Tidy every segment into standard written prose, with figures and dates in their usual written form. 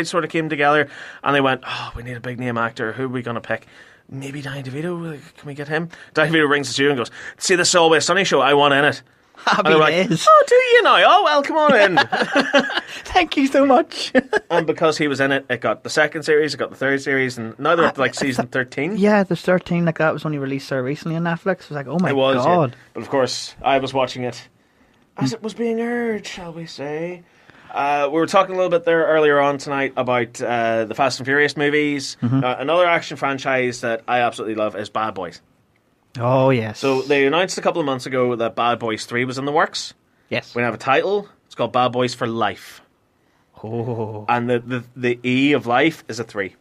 sort of came together, and they went, "Oh, we need a big name actor. Who are we going to pick? Maybe Danny DeVito. Can we get him?" Danny DeVito rings the studio and goes, "See this Always Sunny show? I want in it." Happy and days. Like, "Oh, do you now? Oh, well, come on in." Thank you so much. And because he was in it, it got the second series, it got the third series, and now they're up to like season 13. Yeah, there's 13. Like that was only released recently on Netflix. It was like, oh my god. Yeah. But of course, I was watching it as it was being aired, shall we say. We were talking a little bit there earlier on tonight about the Fast and Furious movies. Another action franchise that I absolutely love is Bad Boys. Oh, yes. So they announced a couple of months ago that Bad Boys 3 was in the works. Yes. We have a title. It's called Bad Boys for Life. Oh. And the E of life is a 3.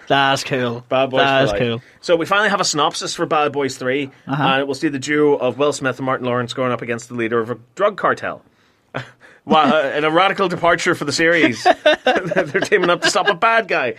That's cool. Bad Boys That's for Life. cool. So we finally have a synopsis for Bad Boys 3. And we'll see the duo of Will Smith and Martin Lawrence going up against the leader of a drug cartel. Wow, in a radical departure for the series. They're teaming up to stop a bad guy.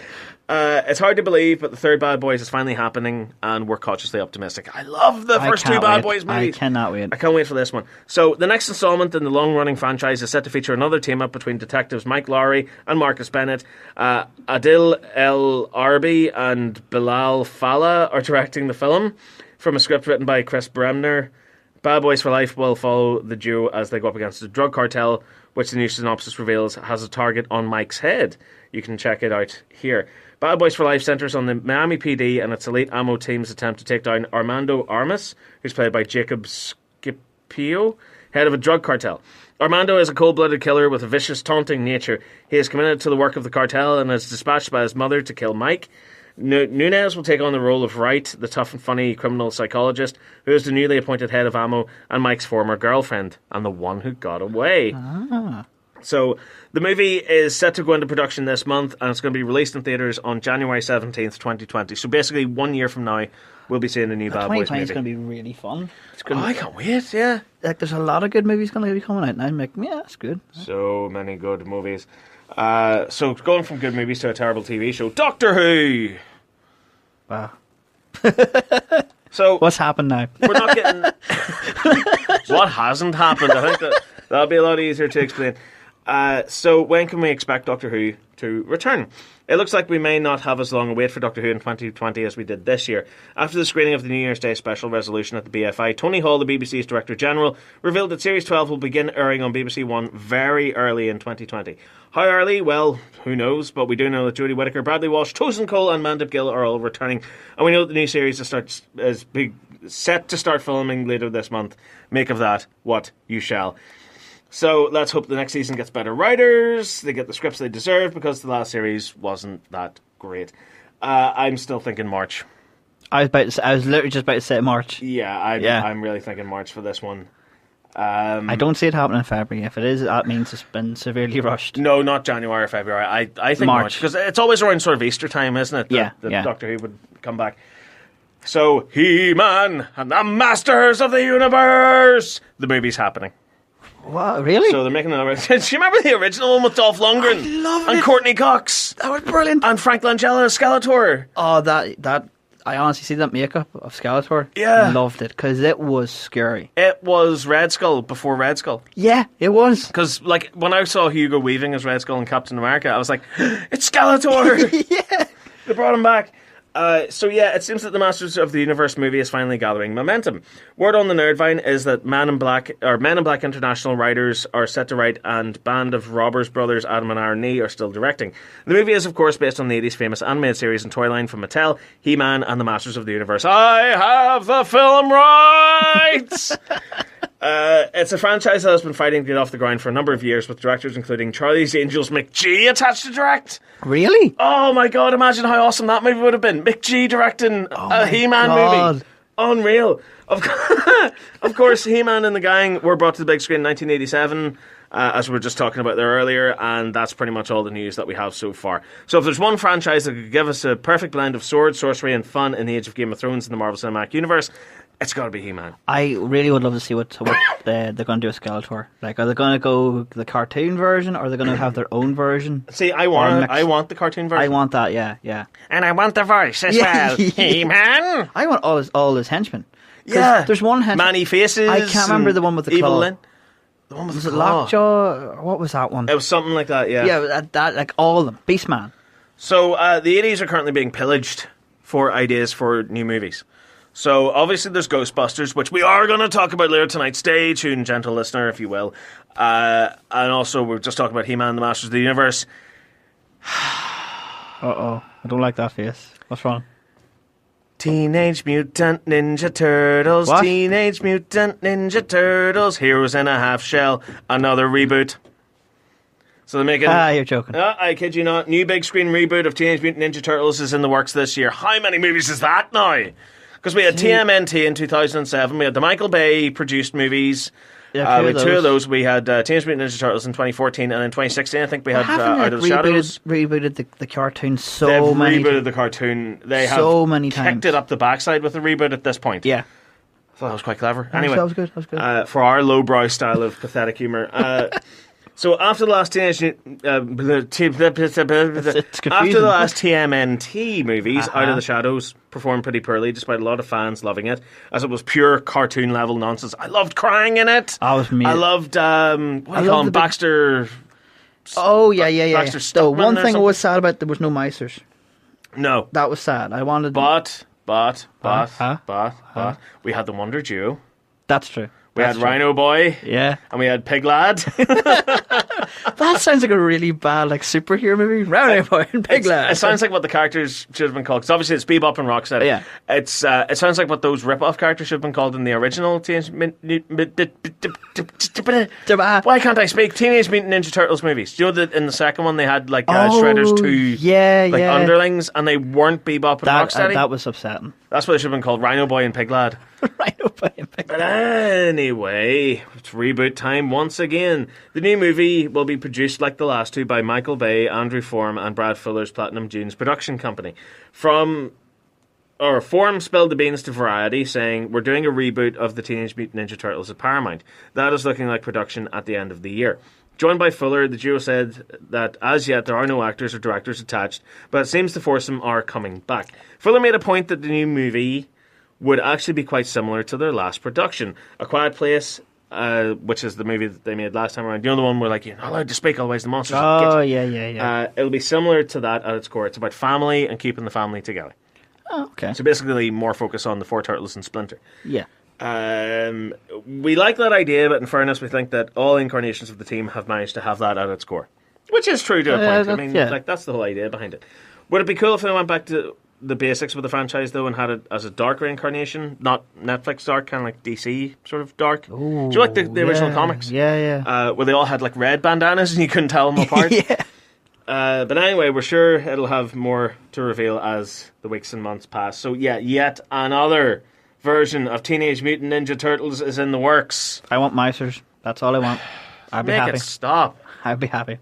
It's hard to believe, but the third Bad Boys is finally happening, and we're cautiously optimistic. I love the first two Bad Boys movies. I cannot wait. I can't wait for this one. So the next installment in the long-running franchise is set to feature another team-up between detectives Mike Lowry and Marcus Bennett. Adil El Arbi and Bilal Fallah are directing the film from a script written by Chris Bremner. Bad Boys for Life will follow the duo as they go up against the drug cartel, which the new synopsis reveals has a target on Mike's head. You can check it out here. Bad Boys for Life centres on the Miami PD and its elite ammo team's attempt to take down Armando Armas, who's played by Jacob Scipio, head of a drug cartel. Armando is a cold-blooded killer with a vicious, taunting nature. He is committed to the work of the cartel and is dispatched by his mother to kill Mike. Nunez will take on the role of Wright, the tough and funny criminal psychologist, who is the newly appointed head of ammo and Mike's former girlfriend, and the one who got away. So the movie is set to go into production this month, and it's going to be released in theatres on January 17th, 2020. So basically 1 year from now, we'll be seeing a new Bad Boys movie. It's going to be really fun. I can't wait, yeah. Like, there's a lot of good movies going to be coming out, and I'm like, yeah, that's good. So many good movies. So going from good movies to a terrible TV show, Doctor Who! Wow. So what's happened now? We're not getting... What hasn't happened? I think that'll be a lot easier to explain. So when can we expect Doctor Who to return? It looks like we may not have as long a wait for Doctor Who in 2020 as we did this year. After the screening of the New Year's Day special resolution at the BFI, Tony Hall, the BBC's Director General, revealed that Series 12 will begin airing on BBC One very early in 2020. How early? Well, who knows, but we do know that Jodie Whittaker, Bradley Walsh, Tosin Cole and Mandip Gill are all returning, and we know that the new series is set to start filming later this month. Make of that what you shall. So let's hope the next season gets better writers, they get the scripts they deserve, because the last series wasn't that great. I'm still thinking March. I was literally just about to say March. Yeah, I'm really thinking March for this one. I don't see it happening in February. If it is, that means it's been severely rushed. No, not January or February. I think March, because it's always around sort of Easter time, isn't it? That Doctor Who would come back. So, He-Man and the Masters of the Universe! The movie's happening. What, really? So they're making another... Do you remember the original one with Dolph Lundgren? I love it. And Courtney Cox. That was brilliant. And Frank Langella as Skeletor. Oh, that I honestly see that makeup of Skeletor. Yeah. I loved it, because it was scary. It was Red Skull before Red Skull. Yeah, it was. Because, like, when I saw Hugo Weaving as Red Skull in Captain America, I was like, it's Skeletor! Yeah. They brought him back. So yeah, it seems that the Masters of the Universe movie is finally gathering momentum. Word on the Nerdvine is that Men in Black International writers are set to write, and Band of Robbers brothers Adam and Aaron Nee are still directing. The movie is, of course, based on the 80s famous animated series and toy line from Mattel, He-Man and the Masters of the Universe. I have the film rights! It's a franchise that has been fighting to get off the ground for a number of years, with directors including Charlie's Angels McG attached to direct. Really? Oh my god, imagine how awesome that movie would have been. McG directing a He-Man movie. Unreal. Of course, He-Man and the gang were brought to the big screen in 1987, as we were just talking about there earlier, and that's pretty much all the news that we have so far. So if there's one franchise that could give us a perfect blend of sword, sorcery and fun in the age of Game of Thrones in the Marvel Cinematic Universe, it's got to be He-Man. I really would love to see what they're going to do with Skeletor. Like, are they going to go the cartoon version, or are they going to have their own version? See, I want the cartoon version. I want that, yeah. And I want the voice as well. He-Man! I want all his henchmen. Yeah. There's one henchman. Manny Faces. I can't remember the one with the Evil claw. Lynn. The one with Was the it claw. Lockjaw? Or what was that one? It was something like that, yeah. Yeah, that like all of them. Beastman. So the 80s are currently being pillaged for ideas for new movies. So obviously there's Ghostbusters, which we are going to talk about later tonight. Stay tuned, gentle listener, if you will. And also we're just talking about He-Man, the Masters of the Universe. Uh-oh. I don't like that face. What's wrong? Teenage Mutant Ninja Turtles. What? Teenage Mutant Ninja Turtles. Heroes in a Half Shell. Another reboot. So they're making... You're joking. I kid you not. New big screen reboot of Teenage Mutant Ninja Turtles is in the works this year. How many movies is that now? Because we had TMNT in 2007. We had the Michael Bay produced movies. Yeah, we had two of those. We had Teenage Mutant Ninja Turtles in 2014, and in 2016, I think we had Out of the Shadows. Rebooted the cartoon They've many rebooted the cartoon. They have so many kicked times. it up the backside with the reboot at this point. Yeah. I thought that was quite clever. Anyway, that was good. That was good. for our lowbrow style of pathetic humour. So after the last after the last TMNT movies, Out of the Shadows performed pretty poorly, despite a lot of fans loving it, as it was pure cartoon level nonsense. I loved crying in it. I loved what do you call him, Baxter. Oh yeah. Baxter So Stuckman one or thing I was something? sad about, there was no Misers. No, That was sad. I wanted. but we had the Wonder Duo. That's true. We had Rhino Boy. Yeah. And we had Pig Lad. That sounds like a really bad like superhero movie. Rowdy Boy and Pig Lad. It sounds like what the characters should have been called. Because obviously it's Bebop and Rocksteady. Yeah. It sounds like what those rip-off characters should have been called in the original Why can't I speak? Teenage Mutant Ninja Turtles movies. Do you know that in the second one they had like Shredder's two underlings, and they weren't Bebop and Rocksteady? That was upsetting. That's what they should have been called, Rhino Boy and Pig Lad. Rhino Boy and Pig But Lad. anyway, it's reboot time once again. The new movie will be produced like the last two by Michael Bay, Andrew Form, and Brad Fuller's Platinum Dunes production company. Form spilled the beans to Variety, saying, "We're doing a reboot of the Teenage Mutant Ninja Turtles at Paramount. That is looking like production at the end of the year." Joined by Fuller, the duo said that as yet there are no actors or directors attached, but it seems the foursome are coming back. Fuller made a point that the new movie would actually be quite similar to their last production, A Quiet Place, which is the movie that they made last time around. You know, the one where like you're not allowed to speak, otherwise the monsters will get you. Yeah. It'll be similar to that at its core. It's about family and keeping the family together. Oh, okay. So basically more focus on the four turtles and Splinter. Yeah. We like that idea, but in fairness, we think that all incarnations of the team have managed to have that at its core. Which is true to a point. I mean, like that's the whole idea behind it. Would it be cool if they went back to the basics with the franchise, though, and had it as a dark reincarnation? Not Netflix dark, kind of like DC sort of dark. Ooh, do you like the original comics? Yeah. Where they all had like red bandanas and you couldn't tell them apart? Yeah. But anyway, we're sure it'll have more to reveal as the weeks and months pass. So yeah, yet another version of Teenage Mutant Ninja Turtles is in the works. I want Misers. That's all I want. I'd be happy. Make it stop. I'd be happy.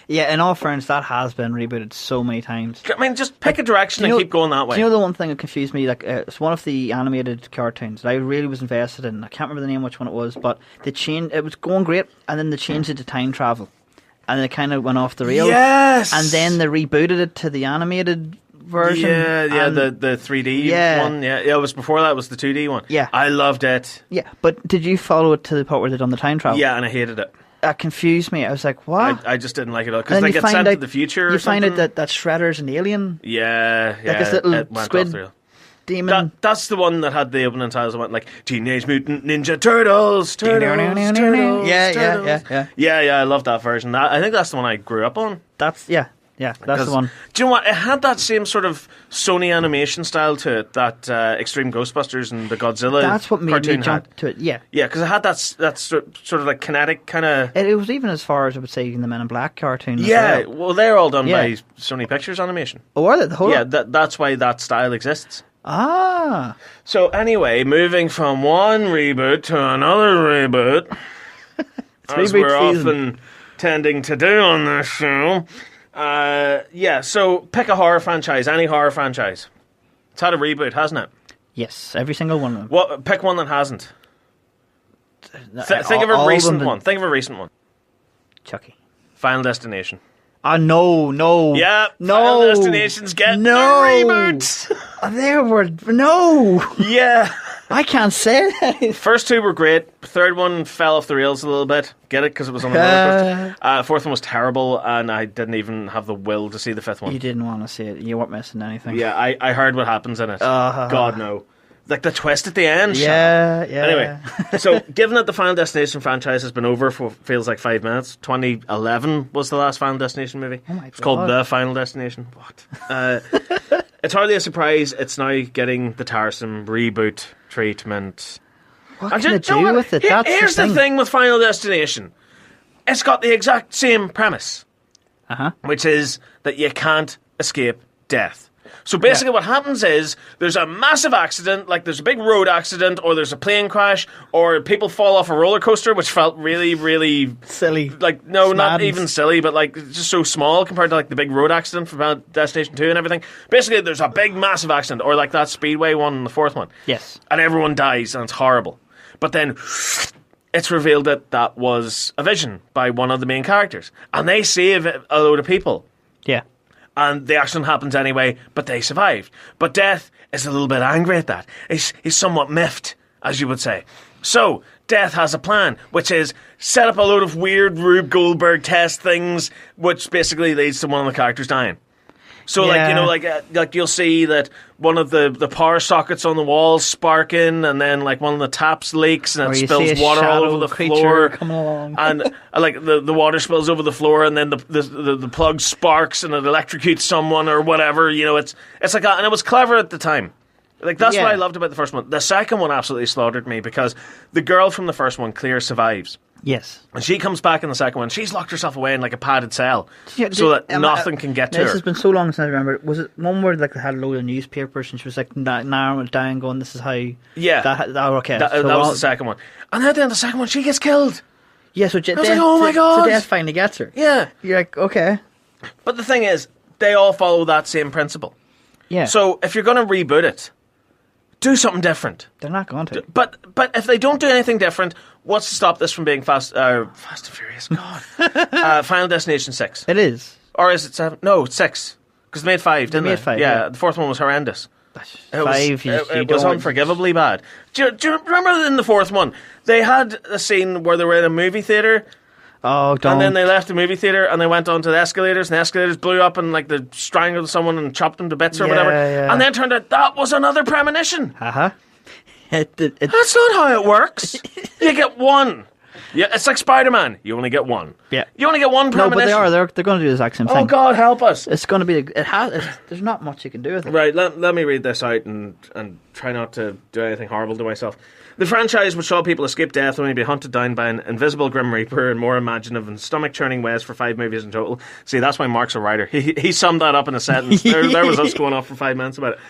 Yeah, in all fairness, that has been rebooted so many times. I mean, just pick a direction and keep going that way. Do you know the one thing that confused me? Like, it's one of the animated cartoons that I really was invested in. I can't remember the name, which one it was, but they changed. It was going great, and then they changed it to time travel, and it kind of went off the rails. Yes. And then they rebooted it to the animated version. Yeah, the 3D one. Yeah, it was before that. It was the 2D one. Yeah, I loved it. Yeah, but did you follow it to the part where they done the time travel? Yeah, and I hated it. That confused me. I was like, what? I just didn't like it at all. Because they get sent to the future. You find out that Shredder's an alien. Yeah. Like this little squid demon. That's the one that had the opening titles that went like Teenage Mutant Ninja Turtles. Yeah. I love that version. I think that's the one I grew up on. That's the one. Do you know what? It had that same sort of Sony animation style to it that Extreme Ghostbusters and the Godzilla That's what made me jump to it, yeah. Yeah, because it had that sort of like kinetic kind of... It was even as far as, I would say, in the Men in Black cartoon. Yeah, well, they're all done by Sony Pictures Animation. Oh, are they? The whole that's why that style exists. Ah. So anyway, moving from one reboot to another reboot, as we're often tending to do on this show... so pick a horror franchise, any horror franchise. It's had a reboot, hasn't it? Yes, every single one of them. Pick one that hasn't. Think of a recent one. Think of a recent one. Chucky. Final Destination. No. Yeah, no. Final Destination's getting a reboot. There were... No. Yeah. I can't say that. First two were great. Third one fell off the rails a little bit. Get it? Because it was on a roller coaster. Fourth one was terrible, and I didn't even have the will to see the fifth one. You didn't want to see it. You weren't missing anything. Yeah, I heard what happens in it. God, no. Like the twist at the end. Yeah. Anyway, so given that the Final Destination franchise has been over for feels like 5 minutes, 2011 was the last Final Destination movie. Oh my It's God. called The Final Destination. What? It's hardly a surprise it's now getting the tiresome reboot treatment. What can it do with it? That's Here's the thing with Final Destination. It's got the exact same premise, which is that you can't escape death. So basically what happens is there's a massive accident, like there's a big road accident, or there's a plane crash, or people fall off a roller coaster, which felt really, really... silly. Like, no, not even silly, but like just so small compared to like the big road accident from Destination 2 and everything. Basically there's a big, massive accident, or like that Speedway one in the fourth one. Yes. And everyone dies, and it's horrible. But then... it's revealed that that was a vision by one of the main characters. And they save a load of people. Yeah. And the accident happens anyway, but they survived. But Death is a little bit angry at that. He's somewhat miffed, as you would say. So, Death has a plan, which is set up a load of weird Rube Goldberg test things, which basically leads to one of the characters dying. So, like you'll see that one of the power sockets on the wall sparking, and then like one of the taps leaks, and it spills water all over the floor. Coming along. And like the water spills over the floor, and then the plug sparks, and it electrocutes someone or whatever. You know, it's like that, and it was clever at the time. Like that's what I loved about the first one. The second one absolutely slaughtered me because the girl from the first one, Claire, survives. Yes. And she comes back in the second one. She's locked herself away in like a padded cell so that nothing can get to her. This has been so long since I remember. Was it one where like they had a load of newspapers and she was like narrowing it down, going, "This is how." Yeah. Okay. That was the second one. And then at the end of the second one, she gets killed. Yeah. So I was like, oh my God. So Death finally gets her. Yeah. You're like, okay. But the thing is, they all follow that same principle. Yeah. So if you're going to reboot it, do something different. They're not going to. But if they don't do anything different, what's to stop this from being Fast and Furious? God. Final Destination 6. It is. Or is it 7? No, it's 6. Because they made 5, didn't they? They made 5, yeah. yeah. The fourth one was horrendous. It was unforgivably bad. Do you remember in the fourth one, they had a scene where they were in a movie theatre, oh, don't. and then they left the movie theatre and they went onto the escalators, and the escalators blew up and like they strangled someone and chopped them to bits or whatever. Yeah. And then it turned out that was another premonition. That's That's not how it works. You get one. Yeah, it's like Spider-Man. You only get one. Yeah. You only get one premonition. No, but they are. They're going to do the exact same thing. Oh God, help us! It's going to be. There's not much you can do with it. Right, let me read this out and try not to do anything horrible to myself. The franchise which saw people escape death only to be hunted down by an invisible Grim Reaper in more imaginative and stomach-churning ways for 5 movies in total. See, that's why Marc's a writer. He summed that up in a sentence. There was us going off for 5 minutes about it.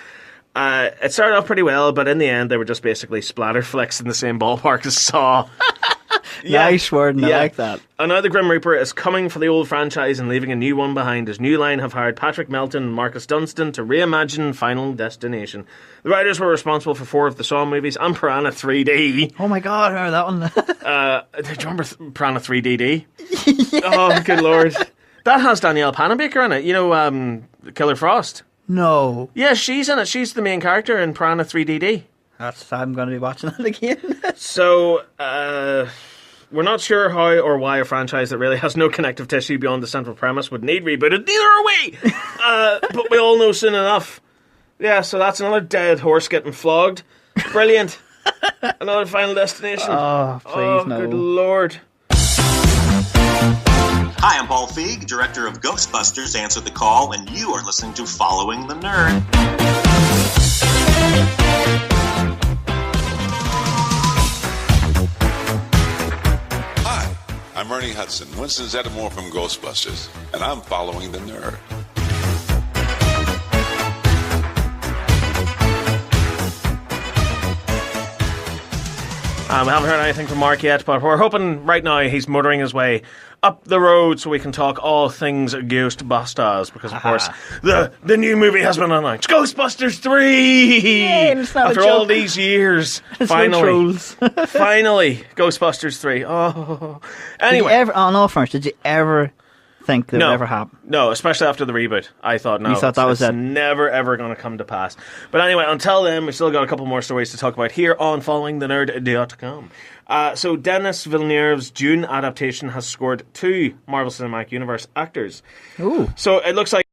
It started off pretty well, but in the end, they were just basically splatter flicks in the same ballpark as Saw. Nice word, I like that. And now the Grim Reaper is coming for the old franchise and leaving a new one behind. His new line have hired Patrick Melton and Marcus Dunstan to reimagine Final Destination. The writers were responsible for 4 of the Saw movies and Piranha 3D. Oh my God, I remember that one. Do you remember Piranha 3DD? Yeah. Oh, good Lord. That has Danielle Panabaker in it. You know, Killer Frost. No. Yeah, she's in it. She's the main character in Piranha 3DD. I'm going to be watching that again. So, we're not sure how or why a franchise that really has no connective tissue beyond the central premise would need rebooted. Neither are we! But we all know soon enough. Yeah, so that's another dead horse getting flogged. Brilliant. Another Final Destination. Oh, please, no. Good Lord. Hi, I'm Paul Feig, director of Ghostbusters, Answer the Call, and you are listening to Following the Nerd. Hi, I'm Ernie Hudson, Winston Zeddemore from Ghostbusters, and I'm following the nerd. We haven't heard anything from Marc yet, but we're hoping right now he's motoring his way up the road so we can talk all things Ghostbusters, because of course the new movie has been announced. Ghostbusters 3! Yay, it's not After a joke. all these years, It's finally. no trolls. Finally, Ghostbusters 3. Oh. Anyway. On all fronts, did you ever think that would ever happen. No, especially after the reboot. I thought, no. You thought that was it's it? never, ever going to come to pass. But anyway, until then, we've still got a couple more stories to talk about here on followingthenerd.com. So Denis Villeneuve's Dune adaptation has scored 2 Marvel Cinematic Universe actors. Ooh. So it looks like